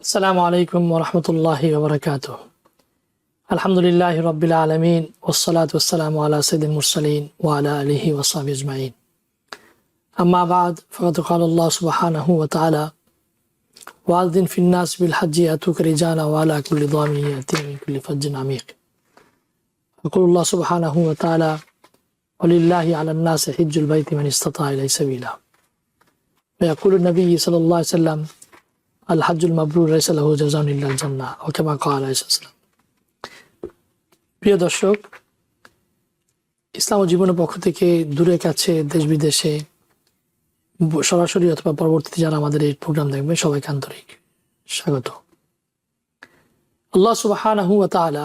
আসসালামু আলাইকুম ওয়া রাহমাতুল্লাহি ওয়া বারাকাতুহু। আলহামদুলিল্লাহি রাব্বিল আলামিন ওয়াসসালাতু ওয়াসসালামু আলা সাইয়্যিদিল মুরসালিন ওয়া আলা আলিহি ওয়া সাহবিহি আজমাইন। আম্মা বা'দ, ফাকাদ ক্বালা আল্লাহু সুবহানাহু ওয়া তাআলা ওয়া'আযিন ফিন নাস বিল হাজ্জি ইয়াতুকা রিজালান ওয়া আলা কুল্লি দামিরিন ইয়াতিনা মিন কুল্লি ফাজ্জিন আমীক। ইয়াকুলু আল্লাহু সুবহানাহু ওয়া তাআলা ওয়ালিল্লাহি আলান নাসি হিজ্জুল বাইতি মান ইসতাতা ইলাইহি সাবিলা। ওয়া ইয়াকুলু নবী সাল্লাল্লাহু আলাইহি ওয়াসাল্লাম আল হাজ্জুল মাবরুর লাইসা লাহু জাযাউন ইল্লাল জান্নাহ ওয়া কামা ক্বালা আলাইহিস সালাম। প্রিয় দর্শক, ইসলাম ও জীবনের পক্ষ থেকে দূরে কাছে দেশ বিদেশে সরাসরি অথবা পরবর্তীতে যারা আমাদের এই প্রোগ্রাম দেখবে সবাইকে আন্তরিক স্বাগত। আল্লাহ সুবহানাহু ওয়া তাআলা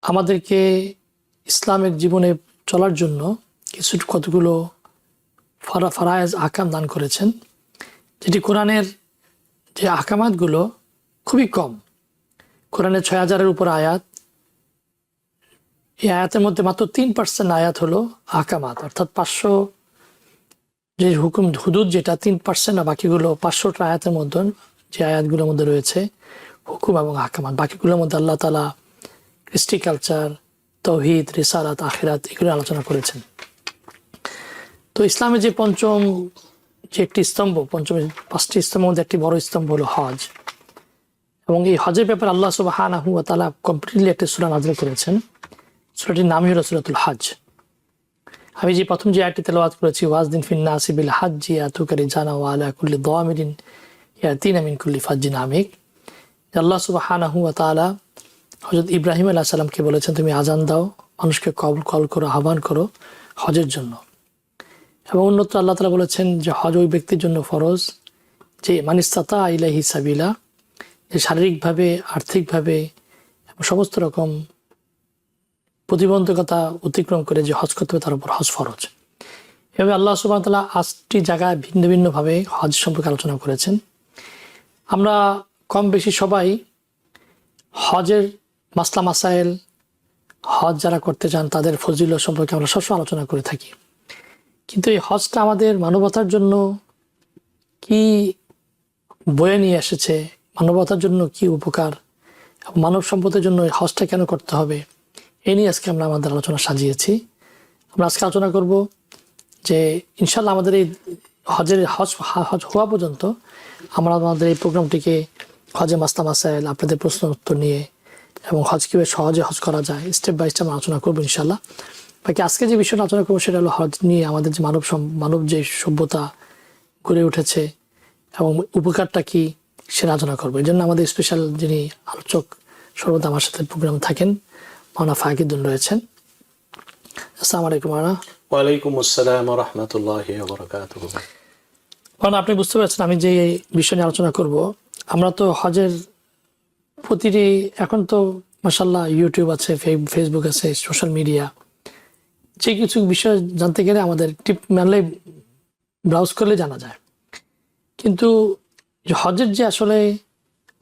আমাদেরকে ইসলামের জীবনে চলার জন্য কতগুলো ফারায়েজ আহকাম দান করেছেন, যেটি কোরআনের যে আহকামাতগুলো খুবই কম। কোরআনের ৬,০০০-এর উপর আয়াত, এই আয়াতের মধ্যে মাত্র 3% আয়াত হলো আহকামাত, অর্থাৎ 500 যে হুকুম হুদুদ যেটা 3%, আর বাকিগুলো 500টা আয়াতের মধ্যে যে আয়াতগুলোর মধ্যে রয়েছে হুকুম এবং আহকামাত, বাকিগুলোর মধ্যে আল্লাহ তাআলা কৃষ্টি কালচার, তাওহীদ, রিসালাত, আখিরাত এগুলো আলোচনা করেছেন। তো ইসলামের যে পঞ্চম যে একটি স্তম্ভ, পঞ্চমের 5টি স্তম্ভের মধ্যে একটি বড় স্তম্ভ হলো হজ, এবং এই হজের ব্যাপারে আল্লাহ সুবহানাহু ওয়া তাআলা কমপ্লিটলি একটি সূরা নাযিল করেছেন। সূরাটির নামই হলো সূরাতুল হজ। আমি যে প্রথম যে আয়াতটি তেলাওয়াত করেছি, ওয়াযিন ফিন নাসি বিল হাজ্জি ইয়াতুকা রিজালান ওয়া আলা কুল্লি দামিরিন ইয়াতিনা মিন কুল্লি ফাজ্জিন আমীক। আল্লাহ সুবহানাহু ওয়া তাআলা হযরত ইব্রাহিম আলাইহিস সালামকে বলেছেন, তুমি আযান দাও, মানুষকে কল করো, আহ্বান করো হজের জন্য। এবং অন্যত্র আল্লাহ তাআলা বলেছেন যে হজ ওই ব্যক্তির জন্য ফরজ যে মান ইসতাতা ইলাইহি সাবিলা, যে শারীরিকভাবে, আর্থিকভাবে এবং সমস্ত রকম প্রতিবন্ধকতা অতিক্রম করে যে হজ করতে হবে তার উপর হজ ফরজ। এভাবে আল্লাহ সুবহানাহু ওয়া তাআলা 8টি জায়গায় ভিন্ন ভিন্নভাবে হজ সম্পর্কে আলোচনা করেছেন। আমরা কম বেশি সবাই হজের মাসলা মাসাইল, হজ যারা করতে চান তাদের ফজিলত সম্পর্কে আমরা সবসময় আলোচনা করে থাকি। কিন্তু এই হজটা আমাদের মানবতার জন্য কি বয়ে নিয়ে এসেছে, মানবতার জন্য কি উপকার, মানব সম্পদের জন্য এই হজটা কেন করতে হবে, এই নিয়ে আজকে আমরা আমাদের আলোচনা সাজিয়েছি। আমরা আজকে আলোচনা করব যে ইনশাল্লাহ আমাদের এই হজ হওয়া পর্যন্ত আমরা আমাদের এই প্রোগ্রামটিকে হজে মাসলা মাসাইল, আপনাদের প্রশ্ন উত্তর নিয়ে এবং হজ কীভাবে সহজে হজ করা যায় স্টেপ বাই স্টেপ আলোচনা করবো ইনশাল্লাহ। বাকি আজকে যে বিষয়টা আলোচনা করবো সেটা হলো হজ নিয়ে আমাদের যে মানব যে সভ্যতা গড়ে উঠেছে এবং উপকারটা কি সে আলোচনা করবো। এই জন্য আমাদের স্পেশাল যিনি আলোচক সর্বদা আমার সাথে প্রোগ্রামে থাকেন, মাওলানা ফাকিদুন রয়েছেন। আসসালামু আলাইকুম। ওয়ালাইকুম আসসালাম ওয়া রাহমাতুল্লাহি ওয়া বারাকাতুহু। আপনি বুঝতে পারছেন আমি যে বিষয় নিয়ে আলোচনা করব। আমরা তো হজের প্রতিটি, এখন তো মাশাআল্লাহ ইউটিউব আছে, ফেসবুক আছে, সোশ্যাল মিডিয়া, যে কিছু বিষয় জানতে গেলে আমাদের টিপ মারলে, ব্রাউজ করলে জানা যায়। কিন্তু হজের যে আসলে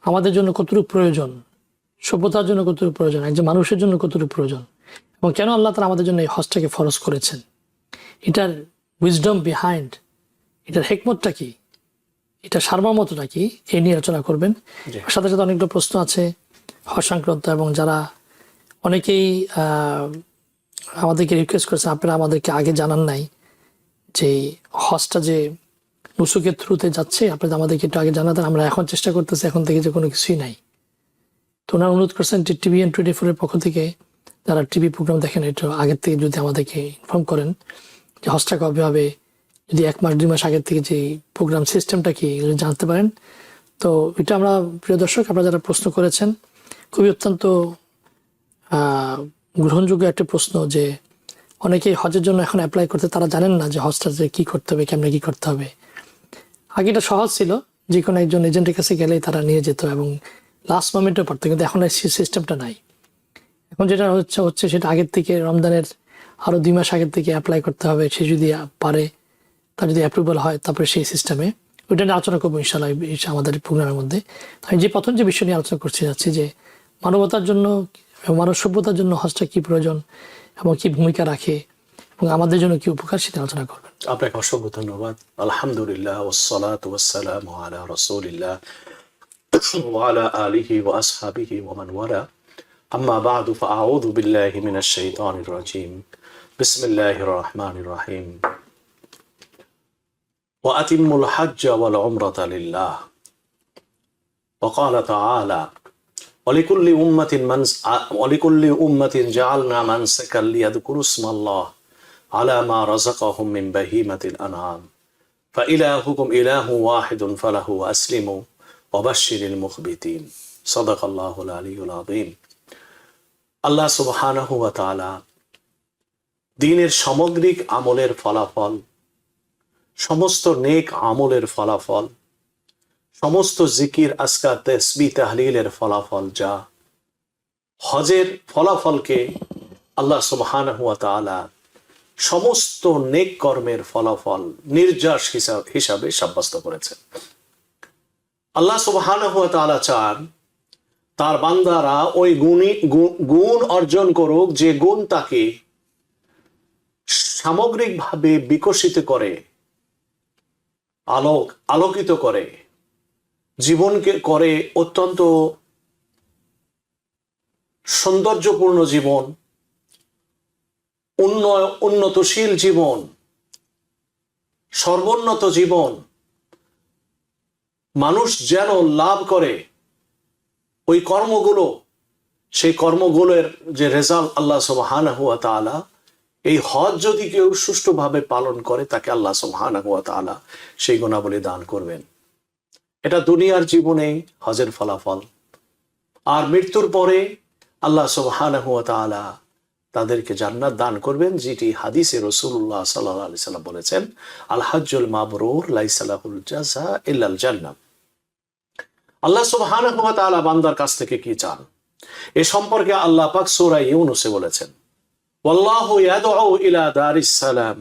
আমাদের জন্য কতটুকু প্রয়োজন, সভ্যতার জন্য কতটুকু প্রয়োজন, একজন মানুষের জন্য কতটুকু প্রয়োজন, এবং কেন আল্লাহ তাআলা আমাদের জন্য এই হজটাকে ফরজ করেছেন, এটার উইজডম বিহাইন্ড, এটার হেকমতটা কি, এটা সার্বমতটা কি, এই নিয়ে আলোচনা করবেন। সাথে সাথে অনেকগুলো প্রশ্ন আছে হজ সংক্রান্ত, এবং যারা অনেকেই আমাদেরকে রিকোয়েস্ট করেছে আপনারা আমাদেরকে আগে জানান নাই যে হজটা যে নুসুকের থ্রুতে যাচ্ছে, আপনারা আমাদেরকে একটু আগে জানাতেন। আমরা এখন চেষ্টা করতেছি এখন থেকে যে কোনো কিছুই নাই। তো ওনারা অনুরোধ করছেন যে TVN24-এর পক্ষ থেকে যারা টিভি প্রোগ্রাম দেখেন একটু আগের থেকে যদি আমাদেরকে ইনফর্ম করেন যে হজটা কবে হবে, যদি 1 মাস 2 মাস আগের থেকে যে প্রোগ্রাম সিস্টেমটা কি এগুলো জানতে পারেন। তো এটা আমরা, প্রিয় দর্শক, আপনারা যারা প্রশ্ন করেছেন খুবই অত্যন্ত গ্রহণযোগ্য একটা প্রশ্ন, যে অনেকেই হজের জন্য এখন অ্যাপ্লাই করতে তারা জানেন না যে হজটা যে কী করতে হবে, কেমনে কী করতে হবে। আগে এটা সহজ ছিল, যে কোনো একজন এজেন্টের কাছে গেলেই তারা নিয়ে যেত এবং লাস্ট মোমেন্টে পড়তো, কিন্তু এখন সেই সিস্টেমটা নাই। এখন যেটা হচ্ছে সেটা আগের থেকে, রমজানের আরও 2 মাস আগের থেকে অ্যাপ্লাই করতে হবে। সে যদি পারে, তার যদি অ্যাপ্রুভাল হয়, তারপরে সেই সিস্টেমে ওইটা নিয়ে আলোচনা করবো ইনশাআল্লাহ আমাদের প্রোগ্রামের মধ্যে। আমি যে প্রথম যে বিষয় নিয়ে আলোচনা করতে যাচ্ছি যে মানবতার জন্য, মানব সভ্যতার জন্য হজটা কী প্রয়োজন এবং কী ভূমিকা রাখে, এবং আমাদের জন্য কি উপকার সেটা আলোচনা করবেন। আপনাকে অসংখ্য ধন্যবাদ। আলহামদুলিল্লাহ ওয়াসসালাতু ওয়াসসালামু আলা রাসূলিল্লাহ ওয়া আলা আলিহি ওয়া আসহাবিহি ওয়া মান ওয়ালা। আম্মা বা'দু ফাআউযু বিল্লাহি মিনাশ শাইতানির রাজীম। বিসমিল্লাহির রাহমানির রাহিম। ওয়া আতিম্মুল হাজ্জা ওয়াল উমরাতা লিল্লাহ। ওয়া ক্বালা তাআলা ولكل أمة جعلنا منسكا ليذكروا اسم الله على ما رزقهم من بهيمة الأنعام فإلهكم إله واحد فله أسلموا وبشر المخبتين صدق الله العلي العظيم। আল্লাহ সুবহানাহু ওয়া তাআলা দ্বীনের সামগ্রিক আমলের ফলাফল, সমস্ত নেক আমলের ফলাফল, সমস্ত জিকির, আজকার, তাসবিহ, তাহলিলের ফলাফল, যা হজের ফলাফলকে আল্লাহ সুবহানাহু ওয়া তাআলা সমস্ত নেক কর্মের ফলাফল নির্যাস হিসাবে সাব্যস্ত করেছেন। আল্লাহ সুবহানাহু ওয়া তাআলা চান তার বান্দারা ওই গুণ অর্জন করুক যে গুণ তাকে সামগ্রিকভাবে বিকশিত করে, আলোকিত করে, জীবনকে করে অত্যন্ত সৌন্দর্যপূর্ণ জীবন, উন্নতশীল জীবন, সর্বোন্নত জীবন মানুষ যেন লাভ করে। ওই কর্মগুলো, সেই কর্মগুলোর যে রেজাল্ট আল্লাহ সুবহানাহু ওয়া তাআলা, এই হজ যদি কেউ সুষ্ঠুভাবে পালন করে তাকে আল্লাহ সুবহানাহু ওয়া তাআলা সেই গুণাবলী দান করবেন। এটা দুনিয়ার জীবনে হজের ফলাফল। আর মৃত্যুর পরে আল্লাহ সুবহানাহু ওয়া তাআলা তাদেরকে জান্নাত দান করবেন, যেটি হাদিসে রাসূলুল্লাহ সাল্লাল্লাহু আলাইহি সাল্লাম বলেছেন, আল হজ্জুল মাবরুর লাইসা লাহুল জাযা ইল্লাল জান্নাহ। আল্লাহ সুবহানাহু ওয়া তাআলা বান্দার কাছ থেকে কি চান এ সম্পর্কে আল্লাহ পাক সূরা ইউনূসে বলেছেন, ওয়াল্লাহু ইয়াদউ ইলা দারিস সালাম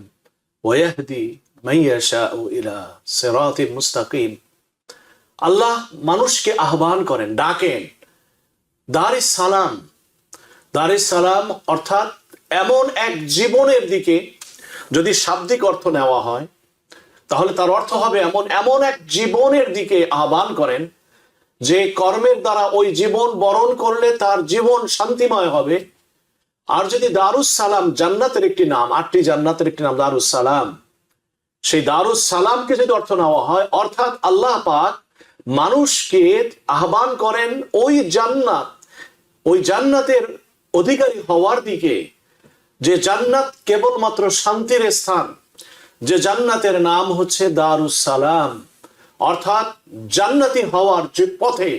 ওয়া ইয়াহদি মান ইয়াশাউ ইলা সিরাতিন মুস্তাকিম। আল্লাহ মানুষকে আহ্বান করেন, ডাকেন দারিস সালাম। দারিস সালাম অর্থাৎ এমন এক জীবনের দিকে, যদি শাব্দিক অর্থ নেওয়া হয় তাহলে তার অর্থ হবে এমন এক জীবনের দিকে আহ্বান করেন যে কর্মের দ্বারা ওই জীবন বরণ করলে তার জীবন শান্তিময় হবে। আর যদি দারুস সালাম, জান্নাতের একটি নাম, 8টি জান্নাতের একটি নাম দারুস সালাম, সেই দারুস সালামকে যদি অর্থ নেওয়া হয় অর্থাৎ আল্লাহ পাক মানুষকে আহ্বান করেন ওই জান্নাতের অধিকারী হওয়ার দিকে, যে জান্নাত কেবলমাত্র শান্তির স্থান, যে জান্নাতের নাম হচ্ছে দারুস সালাম। অর্থাৎ জান্নাতি হওয়ার যে পথে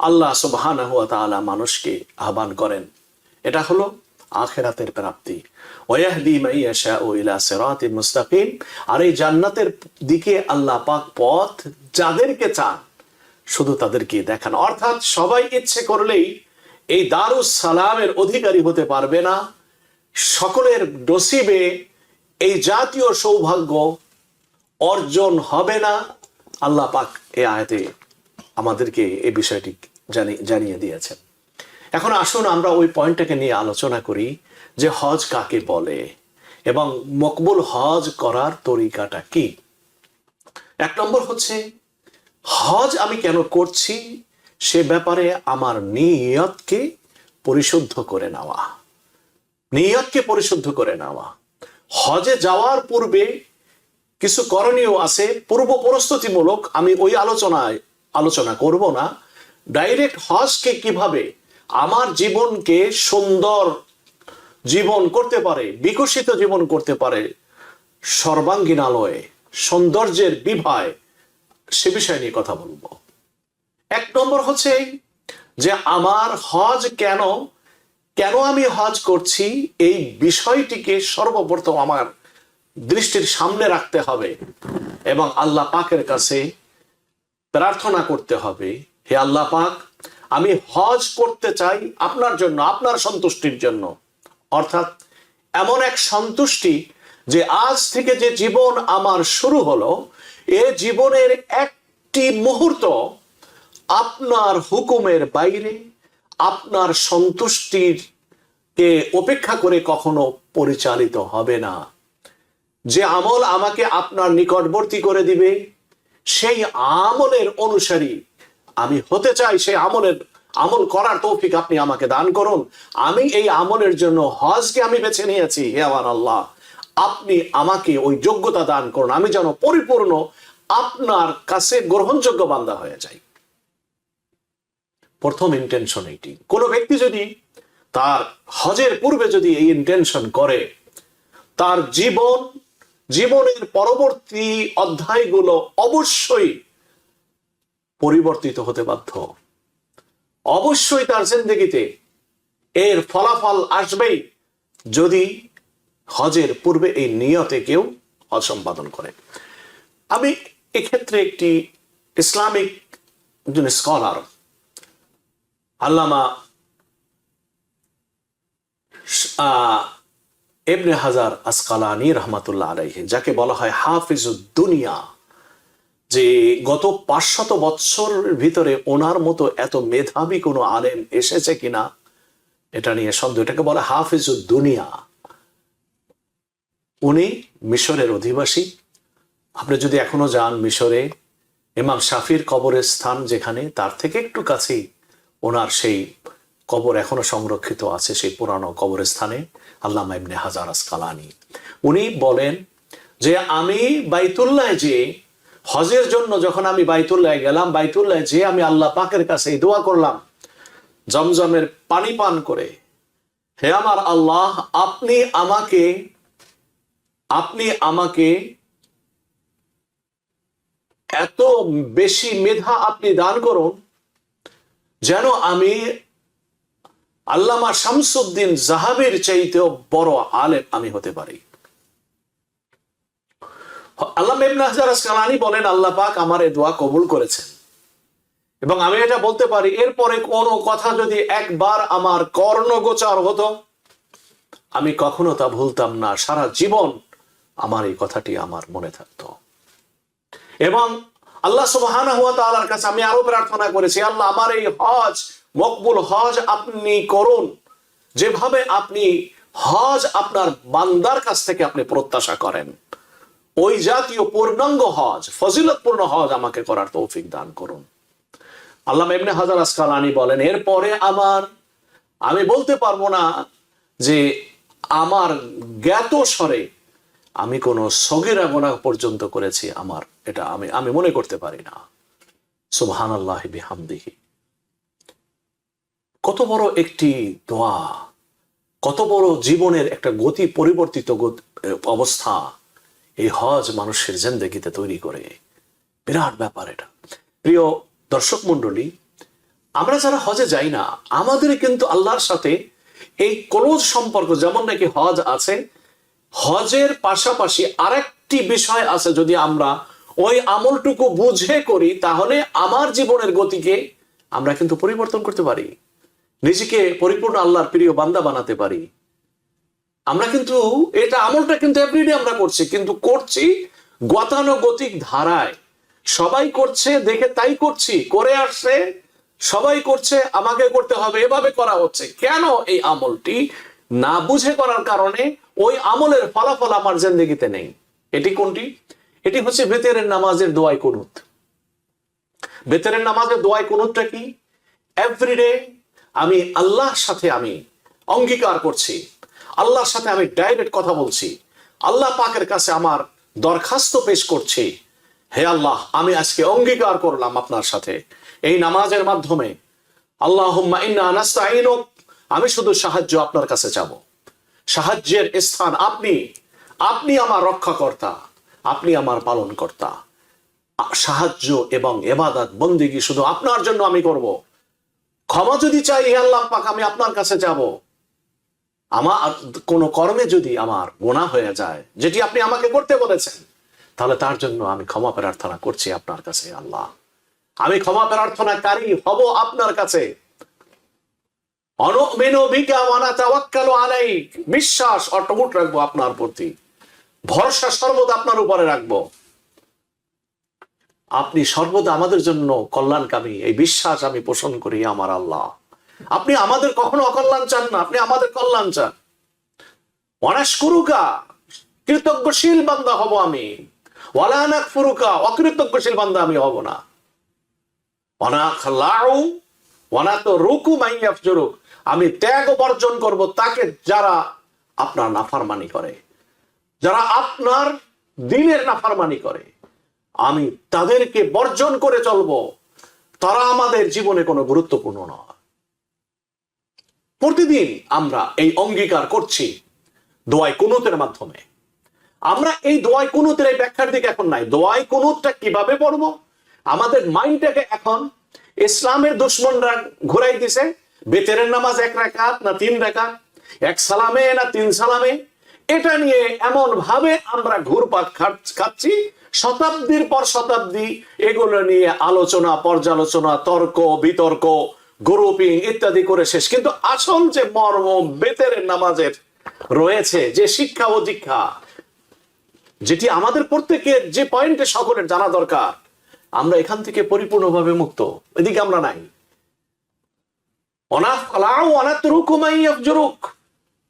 আল্লাহ সুবহানাহু ওয়া তাআলা মানুষকে আহ্বান করেন, এটা হলো আখিরাতের প্রাপ্তি। ওয়াহদি মান ইয়াশাউ ইলা সিরাতিন মুস্তাকিম। আর এই জান্নাতের দিকে আল্লাহ পাক পথ যাদেরকে চান শুধু তাদেরকে দেখান। অর্থাৎ সবাই ইচ্ছে করলেই এই দারুস সালামের অধিকারী হতে পারবে না, সকলের নসিবে এই জাতীয় সৌভাগ্য অর্জন হবে না। আল্লাহ পাক এই আয়াতে আমাদেরকে এই বিষয়টি জানিয়ে দিয়েছেন। এখন আসুন আমরা ওই পয়েন্টটাকে নিয়ে আলোচনা করি যে হজ কাকে বলে এবং মকবুল হজ করার তরিকাটা কি। 1 নম্বর হচ্ছে হজ আমি কেন করছি সে ব্যাপারে আমার নিয়তকে পরিশুদ্ধ করে নেওয়া। নিয়তকে পরিশুদ্ধ করে নেওয়া। হজে যাওয়ার পূর্বে কিছু করণীয় আছে পূর্ব প্রস্তুতিমূলক, আমি ওই আলোচনা করব না। ডাইরেক্ট হজকে কিভাবে আমার জীবনকে সুন্দর জীবন করতে পারে, বিকশিত জীবন করতে পারে, সর্বাঙ্গীন আলোয় সৌন্দর্যের বিভায়, সে বিষয় নিয়ে কথা বলবো। 1 নম্বর হচ্ছে যে আমার হজ কেন আমি হজ করছি এই বিষয়টিকে সর্বপ্রথম আমার দৃষ্টির সামনে রাখতে হবে এবং আল্লাহ পাকের কাছে প্রার্থনা করতে হবে, হে আল্লাহ পাক, আমি হজ করতে চাই আপনার জন্য, আপনার সন্তুষ্টির জন্য। অর্থাৎ এমন এক সন্তুষ্টি যে আজ থেকে যে জীবন আমার শুরু হলো, এ জীবনের একটি মুহূর্ত আপনার হুকুমের বাইরে, আপনার সন্তুষ্টির কে উপেক্ষা করে কখনো পরিচালিত হবে না। যে আমল আমাকে আপনার নিকটবর্তী করে দিবে, সেই আমলের অনুসারী আমি হতে চাই। সেই আমল করার তৌফিক আপনি আমাকে দান করুন। আমি এই আমলের জন্য হজকে আমি বেছে নিয়েছি। হে আমার আল্লাহ, আপনি আমাকে ওই যোগ্যতা দান করুন, আমি যেন পরিপূর্ণ আপনার কাছে গ্রহণযোগ্য বান্দা হয়ে যাই। প্রথম ইন্টেনশন এইটি। কোন ব্যক্তি যদি তার হজের পূর্বে যদি এই ইন্টেনশন করে, তার জীবনের পরবর্তী অধ্যায়গুলো অবশ্যই পরিবর্তিত হতে বাধ্য। অবশ্যই তার জিন্দেগিতে এর ফলাফল আসবেই যদি হজের পূর্বে এই নিয়তে কেউ হজ সম্পাদন করে। আমি এক্ষেত্রে একটি ইসলামিক একজন স্কলার আল্লামা ইবনে হাজার আসকালানী রহমাতুল্লাহ আলাইহি, যাকে বলা হয় হাফিজুদ দুনিয়া, যে গত 500 বৎসরের ভিতরে ওনার মতো এত মেধাবী কোনো আলেম এসেছে কিনা এটা নিয়ে সন্দেহ। এটাকে বলা হাফিজুদ দুনিয়া। উনি মিশরের অধিবাসী। আপনি যদি এখনো যান মিশরে, ইমাম শাফির কবরের স্থান যেখানে, তার থেকে একটু কাছেই ওনার সেই কবর এখনো সংরক্ষিত আছে, সেই পুরানো কবরস্থানে আল্লামা ইবনে হাজার আসকালানী। উনি বলেন যে আমি বাইতুল্লাহ যে হজের জন্য যখন আমি বাইতুল্লাহ গেলাম, বাইতুল্লাহ যে আমি আল্লাহ পাকের কাছে এই দোয়া করলাম জমজমের পানি পান করে, হে আমার আল্লাহ, আপনি আমাকে এত বেশি মেধা আপনি দান করুন যেন আমি আল্লামা শামসুদ্দিন জাহাবির চাইতেও বড় আলেম আমি হতে পারি। আল্লামা ইবনে হাজার আসকালানী বলেন, আল্লাহ পাক আমার এই দোয়া কবুল করেছেন, এবং আমি এটা বলতে পারি এরপরে কোনো কথা যদি একবার আমার কর্ণগোচর হতো, আমি কখনো তা ভুলতাম না। সারা জীবন আমার এই কথাটি আমার মনে থাকতো। এবং আল্লাহ সুবহানাহু ওয়া তাআলার কাছে আমি আরো প্রার্থনা করেছি, আল্লাহ আমার এই হজ মকবুল হজ আপনি করুন, যেভাবে আপনি হজ আপনার বান্দার কাছ থেকে আপনি প্রত্যাশা করেন, ওই জাতীয় পূর্ণাঙ্গ হজ, ফজিলতপূর্ণ হজ আমাকে করার তৌফিক দান করুন। আল্লামা ইবনে হাজার আসকালানী বলেন, এরপরে আমি বলতে পারবো না যে আমার জ্ঞাত স্বরে আমি কোনো সগীরা গুনাহ পর্যন্ত করেছি, এটা আমি মনে করতে পারি না। সুবহানাল্লাহি বিহামদিহি। কত বড় একটি দোয়া, কত বড় জীবনের একটা গতি পরিবর্তিত অবস্থা এই হজ মানুষের জিন্দেগিতে তৈরি করে। বিরাট ব্যাপার এটা। প্রিয় দর্শক মন্ডলী, আমরা যারা হজে যাই না, আমাদের কিন্তু আল্লাহর সাথে এই ক্লোজ সম্পর্ক, যেমন নাকি হজ আছে, হজের পাশাপাশি আরেকটি বিষয় আছে। যদি আমরা ওই আমলটুকু বুঝে করি, তাহলে আমার জীবনের গতিকে আমরা কিন্তু পরিবর্তন করতে পারি, নিজেকে পরিপূর্ণ আল্লাহর প্রিয় বান্দা বানাতে পারি। আমরা কিন্তু এটা আমলটা কিন্তু এভরিডে আমরা করছি, কিন্তু করছি গতানুগতিক ধারায়। সবাই করছে দেখে তাই করছি, করে আসছে, সবাই করছে আমাকে করতে হবে, এভাবে করা হচ্ছে। কেন এই আমলটি না বুঝে করার কারণে ওই আমলের ফলাফল আমার জিন্দেগিতে নেই। এটি কোনটি? এটি হচ্ছে বেতেরের নামাজের দোয়ায় কুনুত। বেতেরের নামাজের দোয়ায় কুনুতটা কি? এভরিডে আমি আল্লাহর সাথে আমি অঙ্গীকার করছি, আল্লাহর সাথে আমি ডাইরেক্ট কথা বলছি, আল্লাহ পাকের কাছে আমার দরখাস্ত পেশ করছি, হে আল্লাহ, আমি আজকে অঙ্গীকার করলাম আপনার সাথে এই নামাজের মাধ্যমে, আল্লাহুম্মা ইন্না নাস্তাঈনুক, আমি শুধু সাহায্য আপনার কাছে যাব। সাহায্যের স্থান আপনি আমার রক্ষাকর্তা, আপনি আমার পালনকর্তা। সাহায্য এবং ইবাদত বন্দেগী শুধু আপনার জন্য আমি করব। ক্ষমা যদি চাই, হে আল্লাহ পাক, আমি আপনার কাছে যাব। আমার কোনো কর্মে যদি আমার গুনাহ হয়ে যায়, যেটি আপনি আমাকে করতে বলেছেন, তাহলে তার জন্য আমি ক্ষমা প্রার্থনা করছি আপনার কাছে। আল্লাহ, আমি ক্ষমা প্রার্থনাকারী হব আপনার কাছে। অনুমিনু বিকা ওয়া নাতাওয়াক্কালু আলাইক, বিশ্বাস অটুট রাখবো আপনার প্রতি, ভরসা সর্বদা আপনার উপরে রাখবো। আপনি সর্বদা আমাদের জন্য কল্যাণকামী, এই বিশ্বাস আমি পোষণ করি আমার আল্লাহ। আপনি আমাদের কখনো অকল্যাণ চান না, আপনি আমাদের কল্যাণ চান। ওয়ানাশকুরুকা, কৃতজ্ঞশীল বান্দা হব আমি। ওয়ালা নাকফুরুকা, অকৃতজ্ঞশীল বান্দা আমি হব না। আমি ত্যাগ বর্জন করব তাকে যারা আপনার নাফরমানি করে, যারা আপনার দ্বীনের নাফরমানি করে, আমি তাদেরকে বর্জন করে চলবো। তারা আমাদের জীবনে কোনো গুরুত্বপূর্ণ নয়। প্রতিদিন আমরা এই অঙ্গীকার করছি দোয়াই কুনুতের মাধ্যমে। আমরা এই দোয়াই কুনুতের এই ব্যাখ্যার দিকে এখন নাই। দোয়াই কুনুতটা কিভাবে পড়বো, আমাদের মাইন্ডটাকে এখন ইসলামের দুশ্মনরা ঘুরাই দিছে। বেতেরের নামাজ 1 রাকাত না 3 রাকাত, 1 সালামে না 3 সালামে, এটা নিয়ে এমন ভাবে আমরা ঘুরপাক খাচ্ছি। শতাব্দীর পর শতাব্দী এগুলো নিয়ে আলোচনা, পর্যালোচনা, তর্ক বিতর্ক, গ্রুপিং ইত্যাদি করে শেষ। কিন্তু আসল যে মর্ম বেতেরের নামাজের রয়েছে, যে শিক্ষা ও দীক্ষা, যেটি আমাদের প্রত্যেকের যে পয়েন্টে সকলের জানা দরকার, আমরা এখান থেকে পরিপূর্ণভাবে মুক্ত, এদিকে আমরা নাই।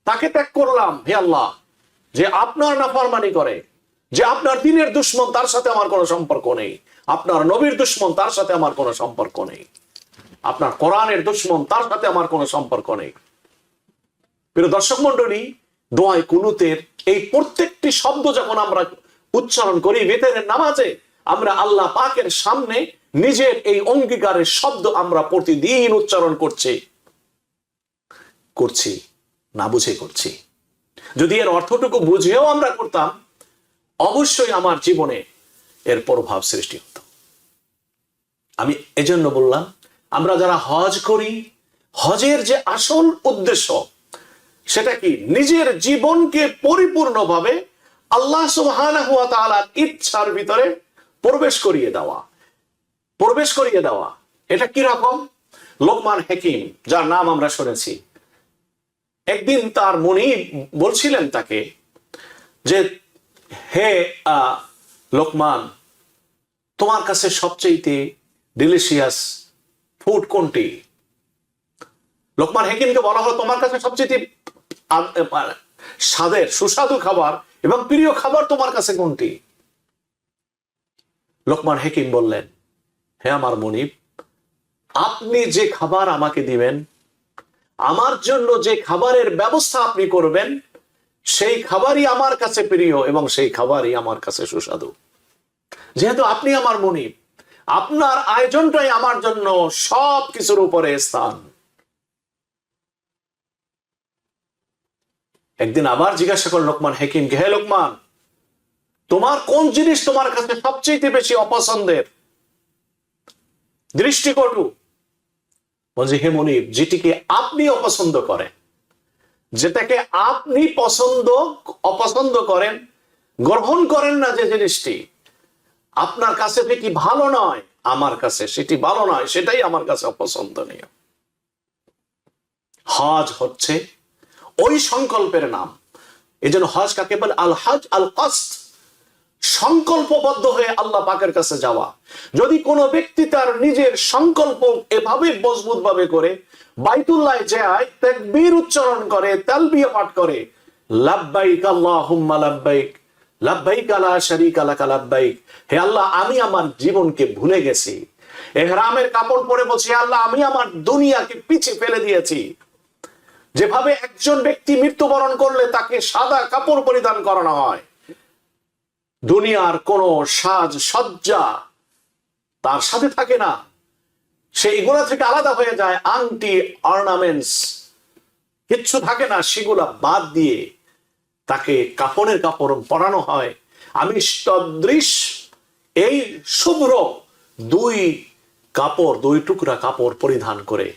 তাকে ত্যাগ করলাম হে আল্লাহ, যে আপনার নাফরমানি করে, যে আপনার দ্বীনের দুশ্মন, তার সাথে আমার কোনো সম্পর্ক নেই। আপনার নবীর দুশ্মন, তার সাথে আমার কোনো সম্পর্ক নেই। আপনার কোরআনের দুশ্মন, তার সাথে আমার কোনো সম্পর্ক নেই। প্রিয় দর্শক মন্ডলী, দোয়াই কুনুতের এই প্রত্যেকটি শব্দ যখন আমরা উচ্চারণ করি বেতেরের নামাজে, আমরা আল্লাহ পাকের সামনে নিজের এই অঙ্গীকারের শব্দ আমরা প্রতিদিন উচ্চারণ করছি না বুঝে করছি। যদি এর অর্থটুকু বুঝেও আমরা করতাম, অবশ্যই আমার জীবনে এর প্রভাব সৃষ্টি হতো। আমি এজন্য বললাম, আমরা যারা হজ করি, হজের যে আসল উদ্দেশ্য সেটা কি? নিজের জীবনকে পরিপূর্ণভাবে আল্লাহ সুবহানাহু ওয়া তাআলার ইচ্ছার ভিতরে প্রবেশ করিয়ে দেওয়া। এটা কি রকম? লোকমান হাকিম, যার নাম আমরা শুনেছি, একদিন তার মুনিব বলছিলেন তাকে যে, হে লোকমান, তোমার কাছে সবচেয়ে ডিলিশিয়াস ফুড কোনটি? লোকমান হাকিমকে বলা হলো, তোমার কাছে সবচেয়ে স্বাদের সুস্বাদু খাবার এবং প্রিয় খাবার তোমার কাছে কোনটি? লোকমান হাকিম বললেন, হে আমার মুনিব, আপনি যে খাবার আমাকে দিবেন, আমার জন্য যে খাবারের ব্যবস্থা আপনি করবেন, সেই খাবারই আমার কাছে প্রিয় এবং সেই খাবারই আমার কাছে সুস্বাদু। যেহেতু আপনি আমার মুনিব, আপনার আয়োজনটাই আমার জন্য সব কিছুর উপরে স্থান। একদিন আবার জিজ্ঞাসা করল লোকমান হাকিমকে, হে লোকমান, তোমার কোন জিনিস তোমার কাছে সবচেয়ে বেশি অপছন্দের? দৃষ্টিকটু। বলছি, হে মুনিব, যেটিকে আপনি অপছন্দ করেন, যেটাকে আপনি অপছন্দ করেন, গ্রহণ করেন না, যে জিনিসটি আপনার কাছে সেটি ভালো নয়, আমার কাছে সেটি ভালো নয়, সেটাই আমার কাছে অপছন্দনীয়। হজ হচ্ছে ওই সংকল্পের নাম। এই জন্য হজ কাকে বলে? আল হজ আল কসদ, সংকল্পবদ্ধ হয়ে আল্লাহ পাকের কাছে যাওয়া। যদি কোনো ব্যক্তি তার নিজের সংকল্প এভাবে মজবুত ভাবে করে বাইতুল্লাহ যায়, তাকবীর উচ্চারণ করে, তালবিয়া পাঠ করে, লাব্বাইক আল্লাহুম্মা লাব্বাইক, লাব্বাইক লা শারীকা লাক লাব্বাইক, হে আল্লাহ, আমি আমার জীবনকে ভুলে গেছি। ইহরামের কাপড় পরে বলছি, হে আল্লাহ, আমি আমার দুনিয়াকে পিছিয়ে ফেলে দিয়েছি। যেভাবে একজন ব্যক্তি মৃত্যুবরণ করলে তাকে সাদা কাপড় পরিধান করানো হয়, দুনিয়ার কোন সাজ সজ্জা তার সাথে থাকে না, সেইগুলা থেকে আলাদা হয়ে যায়, আংটি অর্নামেন্টস কিচ্ছু থাকে না, সেগুলা বাদ দিয়ে তাকে কাপড়ের কাপড় পরানো হয়। আমি তদৃশ এই শুভ্র দুই টুকরা কাপড় পরিধান করে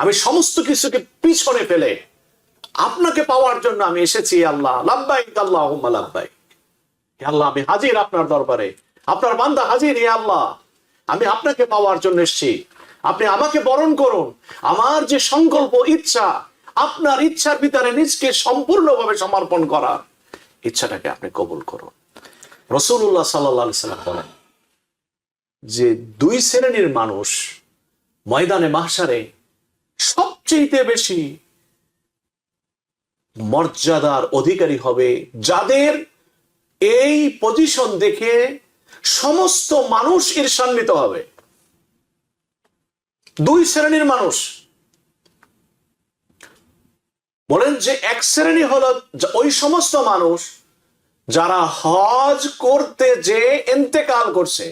আমি সমস্ত কিছুকে পিছনে ফেলে আপনাকে পাওয়ার জন্য আমি এসেছি। আল্লাহ, লাব্বাইক আল্লাহুম্মা লাব্বাইক, হে আল্লাহ, আমি হাজির আপনার দরবারে, আপনার বান্দা হাজির। হে আল্লাহ, আমি আপনাকে পাওয়ার জন্য এসেছি, আপনি আমাকে বরণ করুন। আমার যে সংকল্প, ইচ্ছা, আপনার ইচ্ছার ভিতরে নিজকে সম্পূর্ণভাবে সমর্পণ করার ইচ্ছাটাকে আপনি কবুল করুন। রাসূলুল্লাহ সাল্লাল্লাহু আলাইহি ওয়াসাল্লাম বলেন যে 2 শ্রেণীর মানুষ ময়দানে মাহশারে সবচেয়ে বেশি মর্যাদার অধিকারী হবে, যাদের এই পজিশন দেখে সমস্ত মানুষ ঈর্ষান্বিত হবে। দুই শ্রেণীর মানুষ, বলেন যে এক শ্রেণী হলো ওই সমস্ত মানুষ যারা হজ করতে যে ইন্তেকাল করছে,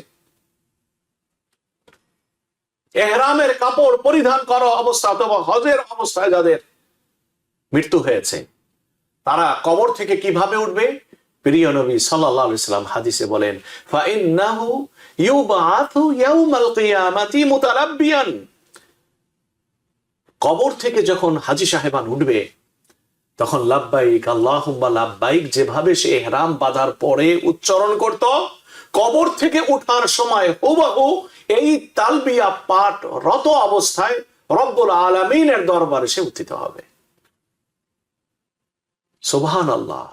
এহরামের কাপড় পরিধান করা অবস্থা অথবা হজের অবস্থায় যাদের মৃত্যু হয়েছে, তারা কবর থেকে কিভাবে উঠবে? প্রিয় নবী সাল্লাল্লাহু আলাইহি সাল্লাম হাদিসে বলেন, ফাইন্নাহু ইউবাআথু ইয়াউমাল কিয়ামাতি মুতারাব্বিয়ান। কবর থেকে যখন হাজী সাহেবান উঠবে, তখন লাব্বাইক আল্লাহুম্মা লাব্বাইক যেভাবে সে ইহরাম বাঁধার পরে উচ্চারণ করত, কবর থেকে উঠার সময় হুবহু এই তালবিয়া পাঠ রত অবস্থায় রব্বুল আলামিনের দরবারে সে উত্থিত হবে। সুবহানাল্লাহ,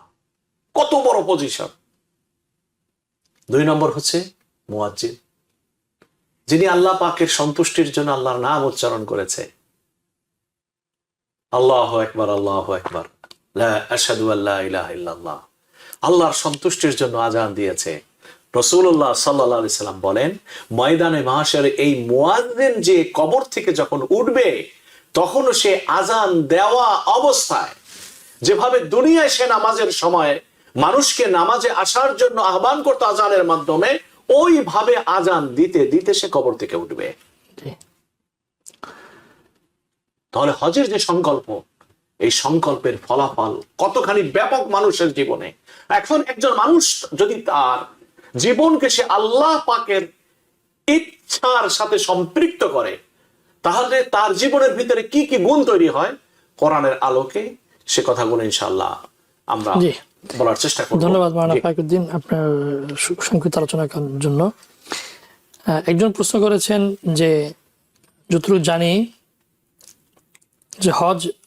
কত বড় পজিশন। 2 নম্বর হচ্ছে মুয়াজ্জিন, যিনি আল্লাহ পাকের সন্তুষ্টির জন্য আল্লাহর নাম উচ্চারণ করেছে। আল্লাহু আকবার, আল্লাহু আকবার, লা আশহাদু আল্লা ইলাহা ইল্লাল্লাহ, আল্লাহর সন্তুষ্টির জন্য আজান দিয়েছে। রাসূলুল্লাহ সাল্লাল্লাহু আলাইহি সাল্লাম বলেন, ময়দানে মাহশারে এই মুয়াজ্জিন যে কবর থেকে যখন উঠবে, তখন সে আজান দেওয়া অবস্থায় যেভাবে দুনিয়ায় সে নামাজের সময় মানুষকে নামাজে আসার জন্য আহ্বান করতো আজানের মাধ্যমে, ওইভাবে আজান দিতে দিতে সে কবর থেকে উঠবে। তাহলে হজের যে সংকল্প, এই সংকল্পের ফলাফল কতখানি ব্যাপক মানুষের জীবনে। এখন একজন মানুষ যদি তার জীবনকে সে আল্লাহ পাকের ইচ্ছার সাথে সম্পৃক্ত করে, তাহলে তার জীবনের ভিতরে কি কি গুণ তৈরি হয়, কোরআনের আলোকে সে কথাগুলো ইনশাআল্লাহ আমরা বলার চেষ্টা করব। ধন্যবাদ মাওলানা ফাইকুদ্দিন আপনার সংক্ষিপ্ত আলোচনার জন্য। একজন প্রশ্ন করেছেন যে, যতটুকু জানি যে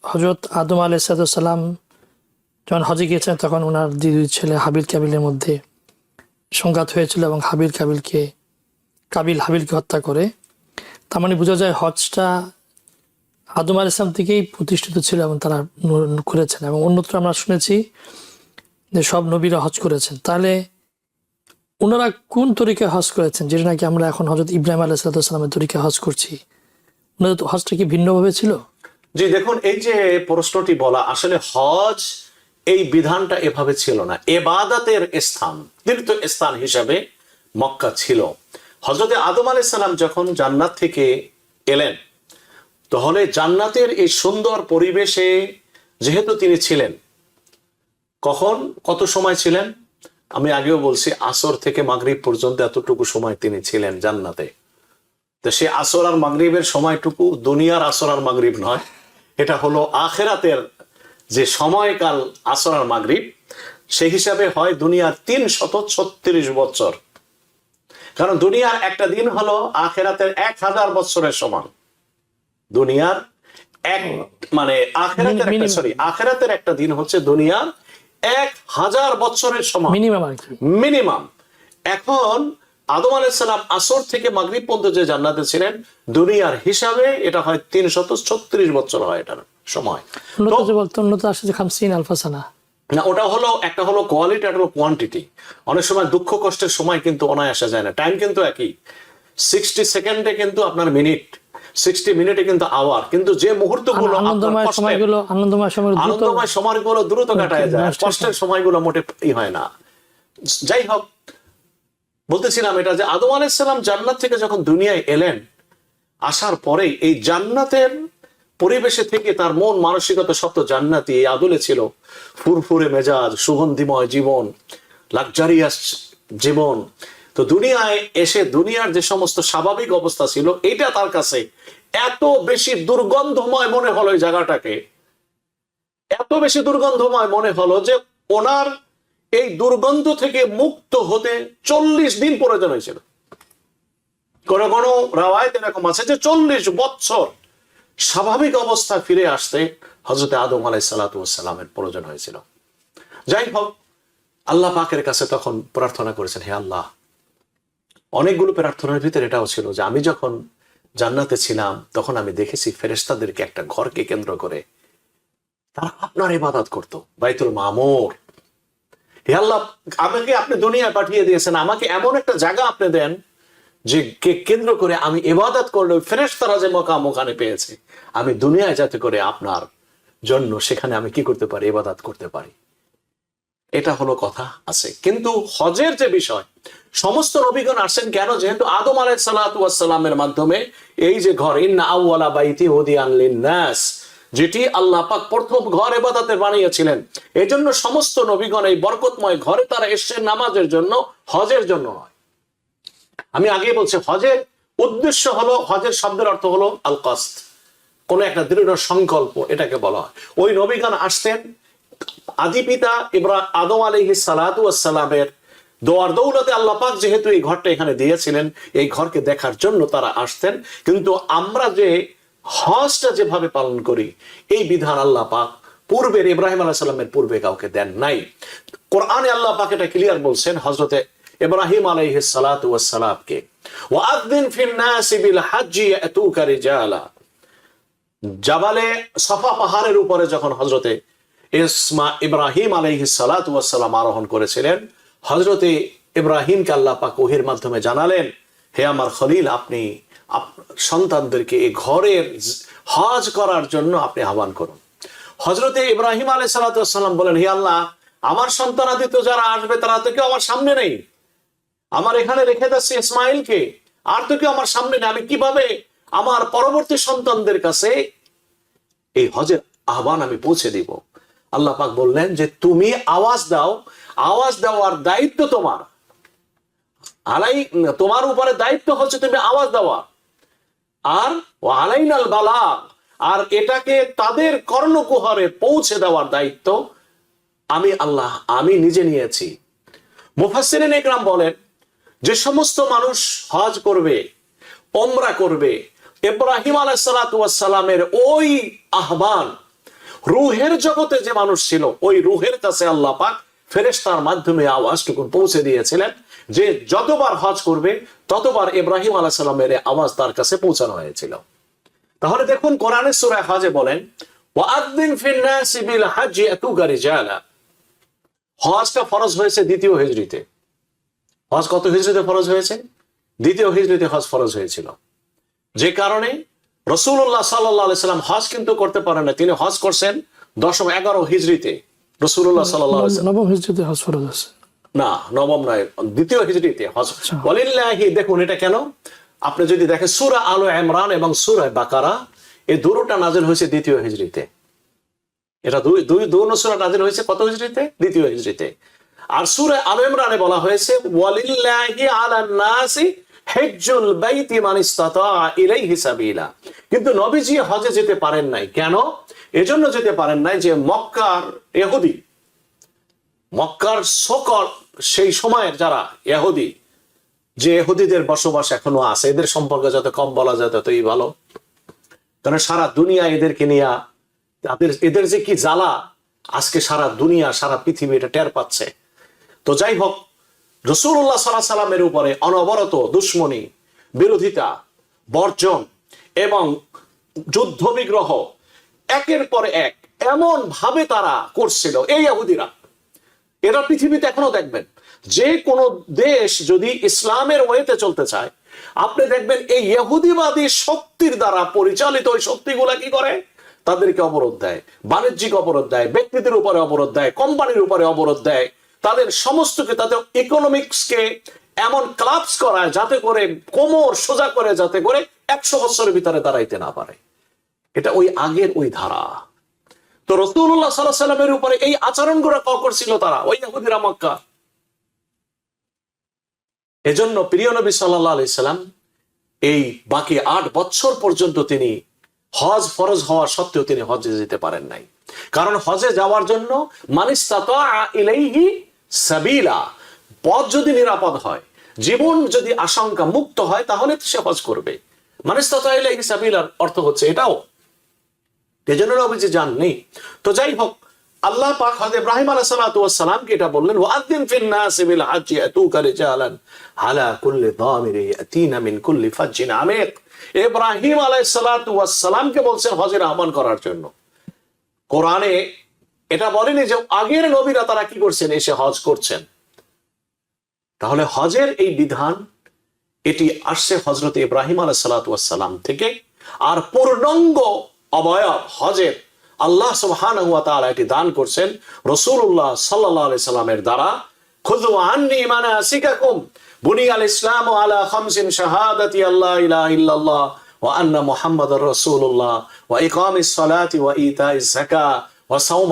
হজরত আদম আলাইহিস সালাম যখন হজে গিয়েছেন, তখন ওনার দুই ছেলে হাবিল কাবিলের মধ্যে সংঘাত হয়েছিল এবং কাবিল হাবিলকে হত্যা করে। তার মানে বোঝা যায় হজটা আদম আলাইহিস সালাম থেকেই প্রতিষ্ঠিত ছিল এবং তারা করেছেন। এবং অন্যত্র আমরা শুনেছি যে সব নবীরা হজ করেছেন। তাহলে ওনারা কোন তরিকায় হজ করেছেন, যেটা নাকি আমরা এখন হজরত ইব্রাহিম আলাইহিস সালামের তরিকায় হজ করছি? ওনাদের হজটা কি ভিন্নভাবে ছিল? জি দেখুন, এই যে প্রশ্নটি বলা, আসলে হজ এই বিধানটা এভাবে ছিল না। ইবাদতের স্থান, তীর্থস্থান হিসাবে মক্কা ছিল। হযরত আদম আলাইহিস সালাম যখন জান্নাত থেকে এলেন, তাহলে জান্নাতের এই সুন্দর পরিবেশে যেহেতু তিনি ছিলেন, কত সময় ছিলেন? আমি আগেও বলছি, আসর থেকে মাগরিব পর্যন্ত এতটুকু সময় তিনি ছিলেন জান্নাতে। তো সে আসর আর মাগরিবের সময়টুকু দুনিয়ার আসর আর মাগরিব নয়, এটা হলো আখিরাতের যে সময়কাল আসর আর মাগরিব, সেই হিসাবে হয় দুনিয়ার 336 বছর। কারণ দুনিয়ার একটা দিন হলো আখিরাতের 1000 বছরের সমান। দুনিয়ার আখিরাতের একটা দিন হচ্ছে দুনিয়ার 1000 বছরের সমান, মিনিমাম। এখন আদম আলাইহিস সালাম আসর থেকে মাগরিব পর্যন্ত যে জান্নাতে ছিলেন, দুনিয়ার হিসাবে এটা হয় 336 বছর হয় এটার সময়। না, ওটা হলো একটা হলো কোয়ালিটি, একটা হলো কোয়ান্টিটি। অনেক সময় দুঃখ কষ্টের সময় কিন্তু অনায়াসে যায় না, টাইম কিন্তু একই। 60 সেকেন্ডে কিন্তু আপনার মিনিট, 60 মিনিটে কিন্তু আওয়ার, কিন্তু যে মুহূর্তগুলো আনন্দময় সময়গুলো দ্রুত কাটায় যায়, কষ্টের সময়গুলো মোটে হয় না। যাই হোক, বলতেছিলাম এটা যে আদম আলাইহিস সালাম জান্নাত থেকে যখন দুনিয়ায় এলেন, আসার পরে এই জান্নাতের পরিবেশে থেকে তার মন মানসিকতা সব তো জান্নাতি, আদলে ছিল। ফুরফুরে মেজাজ, সুগন্ধিময় জীবন, লাক্সারিয়াস জীবন। তো দুনিয়ায় এসে দুনিয়ার যে সমস্ত স্বাভাবিক অবস্থা ছিল, এটা তার কাছে এত বেশি দুর্গন্ধময় মনে হলো, এই জায়গাটাকে এত বেশি দুর্গন্ধময় মনে হলো যে ওনার এই দুর্গন্ধ থেকে মুক্ত হতে 40 দিন প্রয়োজন হয়েছিল। কোন কোন রাওয়ায়াত এরকম আছে যে 40 বছর স্বাভাবিক অবস্থা ফিরে আসতে হযরত আদম আলাইহিস সালামের প্রয়োজন হয়েছিল। যাই হোক, আল্লাহ পাকের কাছে তখন প্রার্থনা করেছেন, হে আল্লাহ। অনেকগুলো প্রার্থনার ভিতরে এটাও ছিল যে আমি যখন জান্নাতে ছিলাম, তখন আমি দেখেছি ফেরেশতাদেরকে একটা ঘরকে কেন্দ্র করে তারা আপনার ইবাদত করত, বাইতুল মামুর। হে আল্লাহ, আমাকে আপনি দুনিয়ায় পাঠিয়ে দিয়েছেন, আমাকে এমন একটা জায়গা আপনি দেন যে কেন্দ্র করে আমি ইবাদত করলে ফেরেশতারা যে মকাম ওখানে পেয়েছে, আমি দুনিয়ায় যাতে করে আপনার জন্য সেখানে আমি কি করতে পারি, ইবাদত করতে পারি। এটা হলো কথা আছে। কিন্তু হজের যে বিষয়, সমস্ত নবীগণ আসছেন কেন? যেহেতু আদম আলাইহিস সালাতু ওয়াস সালামের মাধ্যমে এই যে ঘর, ইন্না আউওয়ালা বাইতি উদিয়ান লিন-নাস, যেটি আল্লাহ পাক প্রথম ঘর ইবাদতের বানিয়েছিলেন, এজন্য সমস্ত নবীগণ এই বরকতময় ঘরে তারা এসেছেন নামাজের জন্য, হজের জন্য নয়। আমি আগেই বলছি, হজের উদ্দেশ্য হলো, হজের শব্দের অর্থ হলো আল কসদ, কোন একটা দৃঢ় সংকল্প, এটাকে বলা হয়। ওই নবীগণ আসতেন আদি পিতা আদম আলাইহিস সালাতু ওয়াস সালামের দোয়ার দৌলতে আল্লাহ পাক যেহেতু এই ঘরটা এখানে দিয়েছিলেন, এই ঘরকে দেখার জন্য তারা আসতেন। কিন্তু আমরা যে হজটা যেভাবে পালন করি, এই বিধান আল্লাহ পাক পূর্বের ইব্রাহিম আলাইহিস সালামের পূর্বে কাউকে দেন নাই। কোরআনে আল্লাহ পাক এটা ক্লিয়ার বলছেন হযরতে ইব্রাহিম আলাইহিস সালাতু ওয়াস সালামকে, ওয়াআযযিন ফিন নাসি বিল হাজ্জি ইয়াতুকা রিজালা। জাবালে সফা পাহাড়ের উপরে যখন হযরতে ইব্রাহিম আলাইহিস সালাতু ওয়াস সালাম আরোহণ করেছিলেন, হযরতে ইব্রাহিমকে আল্লাহ পাক ওহীর মাধ্যমে জানালেন, হে আমার খলিল, আপনি সন্তানদেরকে এই ঘরের হজ করার জন্য আপনি আহ্বান করুন। হযরতে ইব্রাহিম আলাইহিস সালাতু ওয়াস সালাম বলেন, হে আল্লাহ, আমার সন্তানাদি তো যারা আসবে তারা তো কেউ আমার সামনে নেই, আমার এখানে রেখে যাচ্ছে ইসমাইলকে, আর তো কেউ আমার সামনে নেই, আমি কিভাবে আমার পরবর্তী সন্তানদের কাছে এই হজের আহ্বান আমি পৌঁছে দিব? আল্লাহ পাক বললেন যে তুমি আওয়াজ দাও, আওয়াজ দেওয়ার দায়িত্ব তোমার, তোমার উপরে দায়িত্ব হচ্ছে তুমি আওয়াজ দেওয়া, আর আলাইনাল বালাগ, আর এটাকে তাদের কর্ণকুহরে পৌঁছে দেওয়ার দায়িত্ব আমি আল্লাহ, আমি নিজে নিয়েছি। মুফাসসিরিন ইকরাম বলেন, যে সমস্ত মানুষ হজ করবে, ওমরা করবে, ইব্রাহিম আলাইহিস সালাতু ওয়াস সালামের ওই আহ্বান রূহের জগতে যে মানুষ ছিল, ওই রূহের কাছে আল্লাহ পাক ফেরেশতার মাধ্যমে আওয়াজটুকু পৌঁছে দিয়েছিলেন যে যতবার হজ করবে ততবার ইব্রাহিম আলাইহিস সালামের আওয়াজ তার কাছে পৌঁছানো হয়েছিল। তাহলে দেখুন কোরআনের সূরা হজে বলেন, ওয়াআযযিন ফিন নাসি বিল হাজ্জি ইয়াতুকা রিজালা। হজটা ফরজ হয়েছে দ্বিতীয় হিজরিতে। হজ কত হিজরিতে ফরজ হয়েছে? দ্বিতীয় হিজরিতে হজ ফরজ হয়েছিল। যে কারণে রাসূলুল্লাহ সাল্লাল্লাহু আলাইহি সাল্লাম হজ কিন্তু করতে পারেন না, তিনি হজ করছেন 11 হিজরিতে। রাসূলুল্লাহ সাল্লাল্লাহু আলাইহি সাল্লাম 9 হিজরিতে হজ ফরজ আছে না, নবম নয়, দ্বিতীয় হিজরিতে হজ। ওয়ালিল্লাহি, দেখুন এটা কেন, আপনি যদি দেখেন সূরা আলে ইমরান এবং সূরা বাকারা, এই দুটোটা নাযিল হয়েছে দ্বিতীয় হিজরিতে। এটা দুই সূরা নাযিল হয়েছে কত হিজরিতে? দ্বিতীয় হিজরিতে। আর সূরা আলে ইমরানে বলা হয়েছে ওয়ালিল্লাহি আলান নাসি হিজ্জুল বাইতি মান ইসতাতা ইলাইহি সাবিলা। কিন্তু নবীজি হজে যেতে পারেন নাই। কেন? এজন্য যেতে পারেন নাই যে মক্কার ইহুদি, মক্কার সকল সেই সময়ের যারা ইহুদি, যে ইহুদিদের বসবাস এখনো আছে, এদের সম্পর্কে যত কম বলা যায় ততই ভালো। কারণ সারা দুনিয়া এদেরকে নিয়ে, এদের যে কি জ্বালা আজকে সারা দুনিয়া, সারা পৃথিবী এটা টের পাচ্ছে। তো যাই হোক, রাসূলুল্লাহ সাল্লাল্লাহু আলাইহি সাল্লামের উপরে অনবরত দুশমনী, বিরোধিতা, বর্জন এবং যুদ্ধ বিগ্রহ একের পর এক এমন ভাবে তারা করছিল এই ইহুদিরা। এরা পৃথিবীতে এখনো দেখবেন, যে কোনো দেশ যদি ইসলামের ওয়েতে চলতে চায়, আপনি দেখবেন এই ইহুদিবাদী শক্তির দ্বারা পরিচালিত ওই শক্তিগুলা কি করে, তাদেরকে অবরোধ দেয়, বাণিজ্যিক অবরোধ দেয়, ব্যক্তিদের উপরে অবরোধ দেয়, কোম্পানির উপরে অবরোধ দেয়, তাদের সমস্তকে, তাদের ইকোনমিক্সকে এমন ক্লাবস করায় যাতে করে কোমর সোজা করে, যাতে করে 100 বছরের ভিতরে দাঁড়াইতে না পারে। এটা ওই আগের ওই ধারা। তো রাসূলুল্লাহ সাল্লাল্লাহু আলাইহি সাল্লামের উপরে এই আচরণগুলো করছিল তারা, ওই ইহুদিরা মক্কা। এজন্য প্রিয় নবী সাল্লাল্লাহু আলাইহি সাল্লাম এই বাকি 8 বছর পর্যন্ত তিনি হজ ফরজ হওয়া সত্ত্বেও তিনি হজে যেতে পারেন নাই। কারণ হজে যাওয়ার জন্য মানিস্তাতা ইলাইহি সাবিলা, পথ যদি নিরাপদ হয়, জীবন যদি আশঙ্কা মুক্ত হয়, তাহলে সে হজ করবে। মানিস্তাতা ইলাইহি সাবিলার অর্থ হচ্ছে এটাও। এজন্য নবীজি যাননি। তো যাই হোক, আল্লাহ পাক হযরত ইব্রাহিম আলাইহিস সালাতু ওয়াস সালামকে এটা বললেন, ওয়াআযিন ফিন নাসি বিল হাজ্জি ইয়াতুকা রিজালান আলা কুল্লি দামিরি ইয়াতিনা মিন কুল্লি ফাজ্জিন আমিক। ইব্রাহিম আলাইহিস সালাতু ওয়াস সালামকে বলছেন হজের আহ্বান করার জন্য। কোরআনে এটা বলেনি যে আগের নবীরা তারা কি করছেন, এসে হজ করছেন। তাহলে হজের এই বিধান এটি আসছে হজরত ইব্রাহিম আলাইহিস সালাতু ওয়াস সালাম থেকে। আর পূর্ণাঙ্গ অবয়ব হজের আল্লাহ সুবহানাহু ওয়া তাআলা এটি দান করছেন রাসূলুল্লাহ সাল্লাল্লাহু আলাইহি সাল্লামের দ্বারা। খুযু আন্নী মানাসিকাকুম বুনিয়াল ইসলামু আলা খামসিন শাহাদাতি আল্লা ইলাহা ইল্লাল্লাহ ওয়া আন্না মুহাম্মাদার রাসূলুল্লাহ ওয়া ইকামিস সালাতি ওয়া ইতাইজ যাকাত ওয়া সাওম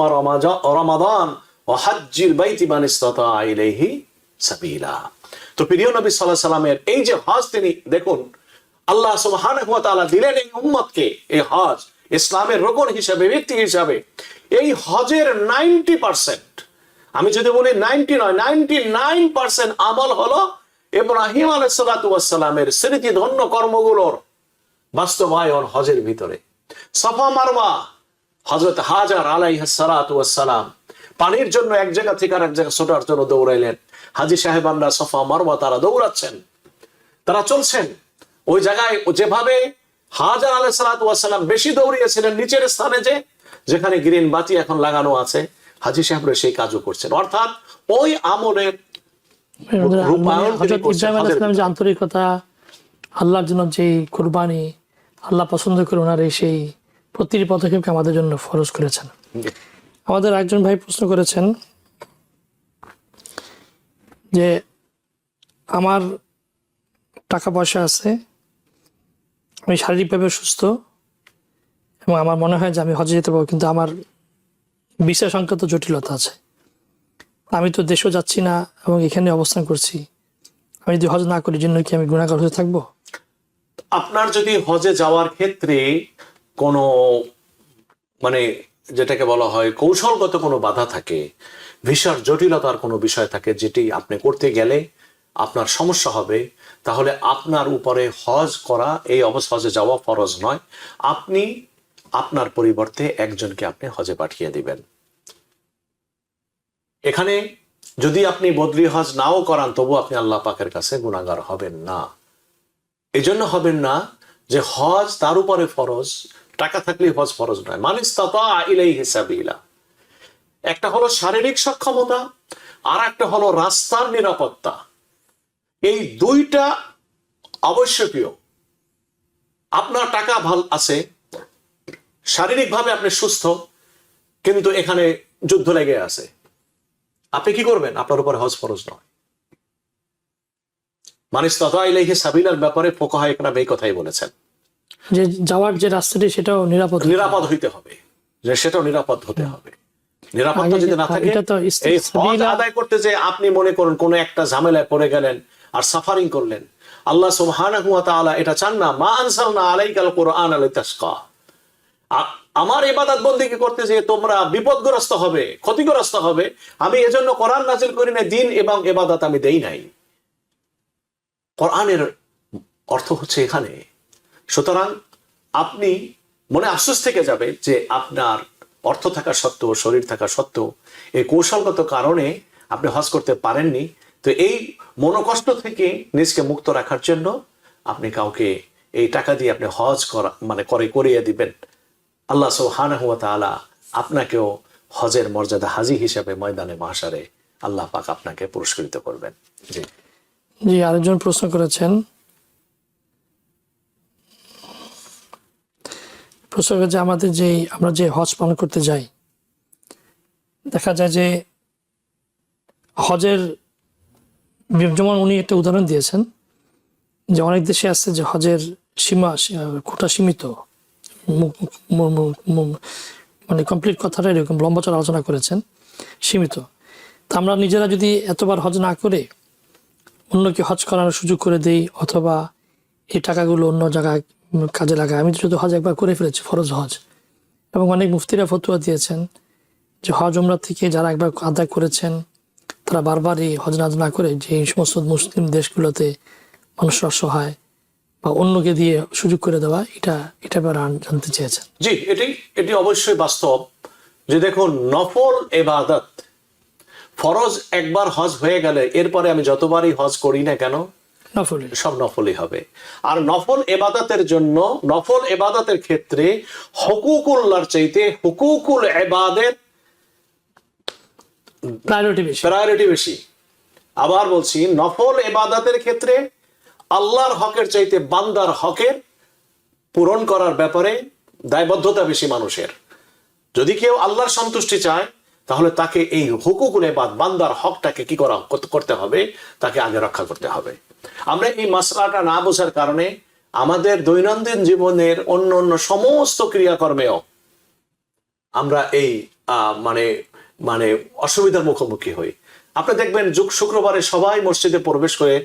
রমাদান ওয়া হজ্জিল বাইতি মান ইসতাতা ইলাইহি সাবিলা। তো প্রিয় নবী সাল্লাল্লাহু আলাইহি সাল্লামের এই যে হজ, তিনি দেখুন আল্লাহ সুবহানাহু ওয়া তাআলা দিলেন এই উম্মতকে এই হজ ইসলামের রোকন হিসাবে, ব্যক্তি হিসাবে। এই হজের 90%, আমি যদি বলি 90 নয়, 99% আমল হলো ইব্রাহিম আলাইহিস সালাতু ওয়াস সালামের স্মৃতি ধন্য কর্মগুলোর বাস্তবায়ন হজের ভিতরে। সাফা মারওয়া, হযরত হাজার আলাইহিস সালাতু ওয়াস সালাম পানির জন্য এক জায়গা থেকে আরেক জায়গা ছোটার জন্য দৌড়াইলেন। হাজী সাহেবানরা সাফা মারওয়া তারা দৌড়াচ্ছেন, তারা চলছেন ওই জায়গায়। যেভাবে হাজার আলাইহিস সালাতু ওয়াস সালাম বেশি দৌড়িয়েছিলেন নিচের স্থানে, যেখানে গ্রিন বাতি এখন লাগানো আছে, হাজী সাহেবরা সেই কাজও করছেন। অর্থাৎ ওই আমলের রূপায়ণ হযরত ইব্রাহিম আলাইহিস সালামের যে আন্তরিকতা, আল্লাহর জন্য যে কুরবানি, আল্লাহ পছন্দ করে ওনার সেই প্রতিটি পদক্ষেপকে আমাদের জন্য ফরজ করেছেন। আমাদের একজন ভাই প্রশ্ন করেছেন যে আমার টাকা পয়সা আছে, আমি শারীরিকভাবে সুস্থ এবং আমার মনে হয় যে আমি হজে যেতে পারবো, কিন্তু আমার ভিসা সংক্রান্ত জটিলতা আছে, আমি তো দেশও যাচ্ছি না এবং এখানে অবস্থান করছি, আমি যদি হজ না করি জন্য কি আমি গুনাহগার হয়ে থাকবো? আপনার যদি হজে যাওয়ার ক্ষেত্রে কোনো মানে যেটাকে বলা হয় কৌশলগত কোনো বাধা থাকে, ভিসার জটিলতার কোনো বিষয় থাকে, যেটি আপনি করতে গেলে আপনার সমস্যা হবে, তাহলে আপনার উপরে হজ করা, এই হজে যাওয়া ফরজ নয়। আপনি আপনার পরিবর্তে একজনকে আপনি হজে পাঠিয়ে দিবেন। এখানে যদি আপনি বদলি হজ নাও করান, তবু আপনি আল্লাহ পাকের কাছে গুনাহগার হবেন না। এই জন্য হবেন না যে হজ তার উপরে ফরজ, টাকা থাকলে হজ ফরজ নয়। মান ইসতাতা ইলাইহি সাবিলা, একটা হলো শারীরিক সক্ষমতা, আর একটা হলো রাস্তার নিরাপত্তা। এই দুইটা আবশ্যকীয়। আপনার টাকা ভাল আছে, শারীরিকভাবে আপনি সুস্থ, কিন্তু এখানে যুদ্ধ লেগে আছে, আপনি কি করবেন? আপনার উপরে হজ ফরজ নয়। মান ইসতাতা ইলাইহি সাবিলার ব্যাপারে ফুকাহা ইকরাম এই কথাই বলেছেন যে যাওয়ার যে রাস্তাটি সেটাও নিরাপদ হইতে হবে, যে সেটাও নিরাপদ হতে হবে। নিরাপত্তা যদি না থাকে, এই হজ আদায় করতে যে আপনি মনে করুন কোন একটা ঝামেলায় পড়ে গেলেন আর সাফারিং করলেন, আল্লাহ সুবহানাহু ওয়া তাআলা এটা চান না। মা আনসালনা আলাইকাল কুরআনা লিতাশকা, আমার ইবাদত বন্দেগী করতে যে তোমরা বিপদগ্রস্ত হবে, ক্ষতিগ্রস্ত হবে, আমি এজন্য কোরআন নাযিল করি না, দিন এবং ইবাদত আমি দেই নাই। কোরআনের অর্থ হচ্ছে এখানে। সুতরাং আপনি মনে আফসোস থেকে যাবে যে আপনার অর্থ থাকা সত্ত্বেও, শরীর থাকা সত্ত্বেও, এই কৌশলগত কারণে আপনি হজ করতে পারেননি। তো এই মনোকষ্ট থেকে নিজকে মুক্ত রাখার জন্য আপনি কাউকে এই টাকা দিয়ে আপনি হজ করিয়ে দিবেন। আল্লাহ সুবহানাহু ওয়া তাআলা আপনাকেও হজের মর্যাদা হাজী হিসাবে ময়দানে মাহশারে আল্লাহ পাক আপনাকে পুরস্কৃত করবেন। জি, আরেকজন প্রশ্ন করেছেন, যে আমরা যে হজ পালন করতে যাই, দেখা যায় যে হজের, যেমন উনি একটা উদাহরণ দিয়েছেন যে অনেক দেশে আছে যে হজের কোটা সীমিত, মানে কমপ্লিট কথাটা এরকম লম্বা চড়া আলোচনা করেছেন, সীমিত। তা আমরা নিজেরা যদি এতবার হজ না করে অন্যকে হজ করানোর সুযোগ করে দেই, অথবা এই টাকাগুলো অন্য জায়গায় কাজে লাগায়। আমি তো শুধু হজ একবার করে ফেলেছি, ফরজ হজ, এবং অনেক মুফতিরা ফতোয়া দিয়েছেন যে হজ উমরা থেকে যারা একবার আদায় করেছেন তারা বারবারই হজ না করে যে এই সমস্ত মুসলিম দেশগুলোতে মানুষরা অসহায় বা অন্যকে দিয়ে সুযোগ করে দেওয়া, এটা জানতে চেয়েছেন। জি, এটি অবশ্যই বাস্তব যে দেখুন, নফল ইবাদত, ফরজ একবার হজ হয়ে গেলে এরপরে আমি যতবারই হজ করি না কেন সব নফলই হবে। আর নফল ইবাদতের জন্য, নফল ইবাদতের ক্ষেত্রে হুকুকুল্লাহর চাইতে হুকুকুল ইবাদের প্রায়োরিটি বেশি। আবার বলছি, নফল ইবাদতের ক্ষেত্রে আল্লাহর হকের চাইতে বান্দার হকের পূরণ করার ব্যাপারে দায়বদ্ধতা বেশি মানুষের। যদি কেউ আল্লাহর সন্তুষ্টি চায় তাহলে তাকে এই হুকুকুল ইবাদ, বান্দার হকটাকে কি করতে হবে, তাকে আগে রক্ষা করতে হবে। আমরা এই মাসলাটা না বোঝার কারণে আমাদের দৈনন্দিন জীবনের অন্য অন্য সমস্ত ক্রিয়াকর্মেও আমরা এই মানে অসুবিধার মুখোমুখি হই। আপনি দেখবেন শুক্রবারে সবাই মসজিদে প্রবেশ করে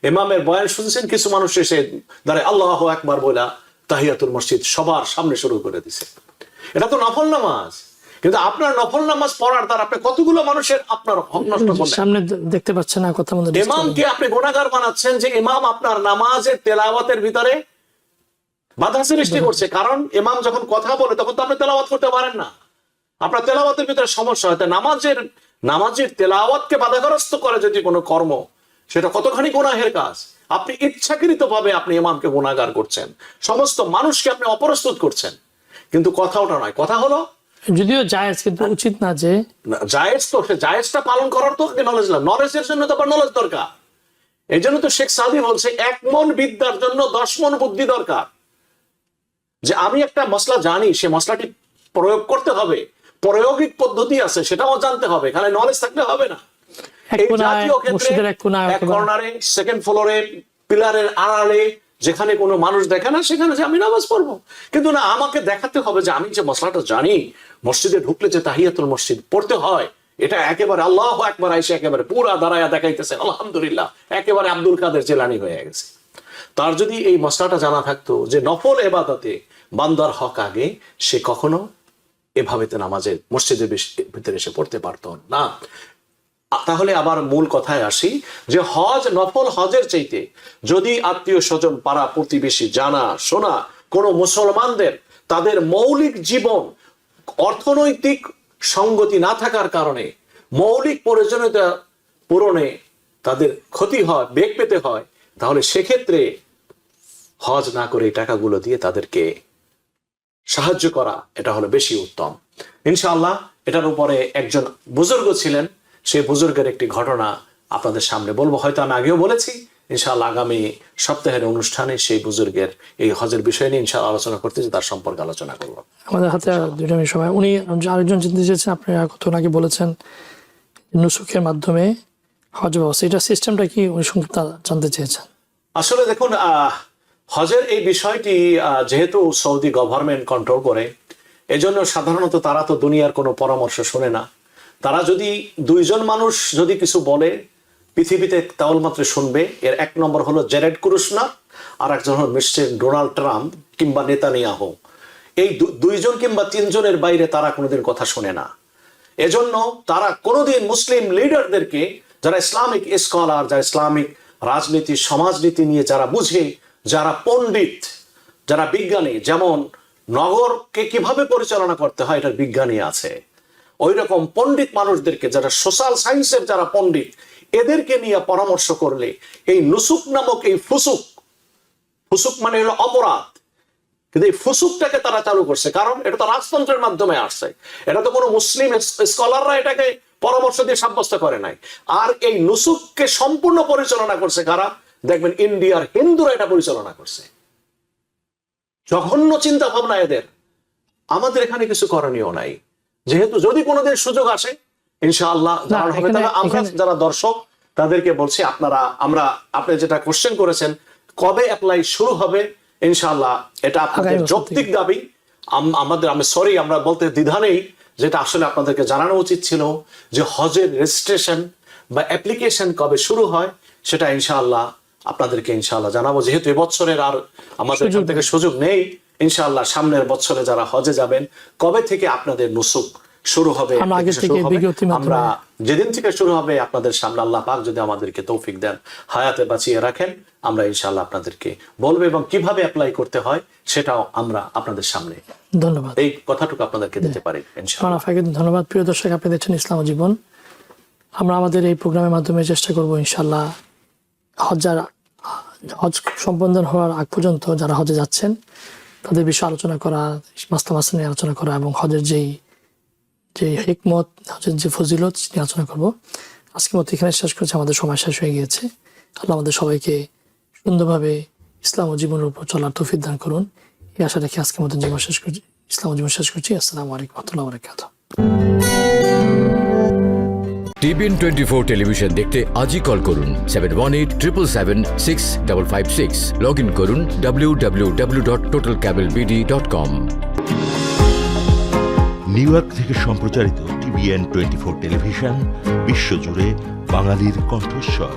ইমামের বয়ান শুনছেন, কিছু মানুষ এসে দাঁড়ায় আল্লাহু আকবার বলা তাহিয়াতুল মসজিদ সবার সামনে শুরু করে দিছে। এটা তো নফল নামাজ, কিন্তু আপনার নফল নামাজ পড়ার দ্বারা আপনি কতগুলো মানুষের আপনার হক নষ্ট করলেন। সামনে দেখতে পাচ্ছেন না, কথা বলতে ইমামকে আপনি গুনাহগার বানাচ্ছেন যে ইমাম আপনার নামাজের তেলাওয়াতের ভিতরে বাধা সৃষ্টি করছে। কারণ ইমাম যখন কথা বলে তখন তো আপনি তেলাওয়াত করতে পারেন না, আপনার তেলাওয়াতের ভিতরে সমস্যা হয়। নামাজের তেলাওয়াতকে বাধাগ্রস্ত করে যদি কোনো কর্ম, সেটা কতখানি গুনাহের কাজ। আপনি ইচ্ছাকৃতভাবে আপনি ইমামকে গুনাহগার করছেন, সমস্ত মানুষকে আপনি অপ্রস্তুত করছেন। কিন্তু কথা ওটা নয়, কথা হলো যদিও জায়েজ, কিন্তু উচিত না যে জায়েজ। তো সে জায়েজটা পালন করার তো নলেজের জন্য তো আবার নলেজ দরকার। এই জন্য তো শেখ সাদি বলছে 1 মন বিদ্যার জন্য 10 মন বুদ্ধি দরকার। যে আমি একটা মশলা জানি, সে মশলাটি প্রয়োগ করতে হবে, প্রয়োগিক পদ্ধতি আছে সেটাও জানতে হবে, খালি নলেজ থাকলে হবে না। এই জাতীয় ক্ষেত্রে এক কর্নারে, সেকেন্ড ফ্লোরে, পিলারের আড়ালে যেখানে কোনো মানুষ দেখে না সেখানে যে আমি নামাজ পড়বো, কিন্তু না, আমাকে দেখাতে হবে যে আমি যে মশলাটা জানি, মসজিদে ঢুকলে যে তাহিয়াতুল মসজিদ পড়তে হয়, এটা একেবারে আল্লাহু আকবার আইসা একেবারে পুরা দাঁড়ায়া দেখাইতেছে আলহামদুলিল্লাহ, একেবারে আব্দুল কাদের জিলানী হয়ে গেছে। তার যদি এই মশলাটা জানা থাকতো যে নফল ইবাদতে বান্দার হক আগে, সে কখনো এভাবে নামাজের মসজিদের ভিতরে এসে পড়তে পারতো না। তাহলে আবার মূল কথায় আসি যে হজ, নফল হজের চাইতে যদি আত্মীয় স্বজন, পাড়া প্রতিবেশী, জানা শোনা কোনো মুসলমানদের তাদের মৌলিক জীবন অর্থনৈতিক সঙ্গতি না থাকার কারণে মৌলিক প্রয়োজনীয়তা পূরণে তাদের ক্ষতি হয়, বেগ পেতে হয়, তাহলে সেক্ষেত্রে হজ না করে এই টাকাগুলো দিয়ে তাদেরকে সাহায্য করা, এটা হলো বেশি উত্তম। ইনশাআল্লাহ এটার উপরে একজন বুজুর্গ ছিলেন, সেই বুজুর্গের একটি ঘটনা আপনাদের সামনে বলবো। হয়তো আমি আগেও বলেছি, ইনশাআল্লাহ আগামী সপ্তাহের অনুষ্ঠানে সেই বুজুর্গের এই হজের বিষয় নিয়ে ইনশাআল্লাহ আলোচনা করতেছি, তার সম্পর্কে আলোচনা করব। আমাদের হাতে 2 মিনিট সময়। উনি আরেকজন চিন্তা চেয়েছেন, আপনি কত আগে বলেছেন নুসুকের মাধ্যমে হজ ব্যবস্থা, এটা সিস্টেমটা কি উনি সংক্ষিপ্ত জানতে চেয়েছেন। আসলে দেখুন, হজের এই বিষয়টি যেহেতু সৌদি গভর্নমেন্ট কন্ট্রোল করে, এজন্য সাধারণত তারা তো দুনিয়ার কোনো পরামর্শ শোনে না। তারা যদি 2 জন মানুষ যদি কিছু বলে পৃথিবীতে তাহলে মাত্র শুনবে। এর 1 নম্বর হলো জেরেড কুরুশনার, আর একজন হল মিস্টার ডোনাল্ড ট্রাম্প কিংবা নেতানিয়াহু। এই 2 জন কিংবা 3 জনের বাইরে তারা কোনোদিন কথা শোনে না। এজন্য তারা কোনোদিন মুসলিম লিডারদেরকে, যারা ইসলামিক স্কলার, যারা ইসলামিক রাজনীতি সমাজনীতি নিয়ে যারা বুঝে, যারা পণ্ডিত, যারা বিজ্ঞানী, যেমন নগরকে কিভাবে পরিচালনা করতে হয় এটার বিজ্ঞানী আছে, ওই রকম পণ্ডিত মানুষদেরকে, যারা সোশ্যাল সায়েন্সের যারা পণ্ডিত, এদেরকে নিয়ে পরামর্শ করলে এই নুসুক নামক এই ফুসুক মানে হলো অপরাধ, কিন্তু এই ফুসুকটাকে তারা চালু করছে। কারণ এটা তো রাজতন্ত্রের মাধ্যমে আসছে, এটা তো কোনো মুসলিম স্কলাররা এটাকে পরামর্শ দিয়ে সাব্যস্ত করে নাই। আর এই নুসুককে সম্পূর্ণ পরিচালনা করছে কারা? দেখবেন ইন্ডিয়ার হিন্দুরা এটা পরিচালনা করছে। জঘন্য চিন্তা ভাবনা এদের। আমাদের এখানে কিছু করণীয় নাই। যেহেতু যদি কোনোদিন সুযোগ আসে ইনশাআল্লাহ জানানো হবে। তবে আমরা যারা দর্শক তাদেরকে বলছি, আপনি যেটা কোশ্চেন করেছেন কবে অ্যাপ্লাই শুরু হবে, ইনশাআল্লাহ এটা আপনাদের যৌক্তিক দাবি। আমরা বলতে দ্বিধা নেই, যেটা আসলে আপনাদেরকে জানানো উচিত ছিল যে হজের রেজিস্ট্রেশন বা অ্যাপ্লিকেশন কবে শুরু হয় সেটা ইনশাআল্লাহ আপনাদেরকে ইনশাআল্লাহ জানাবো। যেহেতু এবছরের আর আমাদের এখান থেকে সুযোগ নেই, ইনশাআল্লাহ সামনের বছরে যারা হজে যাবেন, কবে থেকে আপনাদের নুসুক শুরু হবে, আমরা যেদিন থেকে শুরু হবে আপনাদের সামনে আল্লাহ পাক যদি আমাদেরকে তৌফিক দেন, হায়াতে বাঁচিয়ে রাখেন, আমরা ইনশাআল্লাহ আপনাদেরকে বলবো এবং কিভাবে অ্যাপ্লাই করতে হয় সেটাও আমরা আপনাদের সামনে ধন্যবাদ এই কথাটুকু আপনাদেরকে দিতে পারি ইনশাআল্লাহ। ধন্যবাদ। প্রিয় দর্শক, আপনি দেখছেন ইসলাম ও জীবন। আমরা আমাদের এই প্রোগ্রামের মাধ্যমে চেষ্টা করব ইনশাআল্লাহ হজ সম্পাদন হওয়ার আগ পর্যন্ত যারা হজে যাচ্ছেন তাদের বিষয়ে আলোচনা করা, মাসলা মাসলা নিয়ে আলোচনা করা এবং হজের যেই যে হিকমত, হজের যে ফজিলত নিয়ে আলোচনা করবো। আজকের মতো এখানে শেষ করছি, আমাদের সময় শেষ হয়ে গিয়েছে। আল্লাহ আমাদের সবাইকে সুন্দরভাবে ইসলাম ও জীবনের উপর চলার তৌফিক দান করুন, এই আশা রেখে আজকের মতো জীবন শেষ করছি, ইসলাম ও জীবন শেষ করছি। আসসালামু আলাইকুম ওয়া রাহমাতুল্লাহি ওয়া বারাকাতুহু। TBN 24 টেলিভিশন দেখতে আজই কল করুন 7187776556। লগ ইন করুন www.totalcablebd.com। নিউ ইয়র্ক থেকে সম্প্রচারিত TBN 24 টেলিভিশন বিশ্বজুড়ে বাঙালির কণ্ঠস্বর।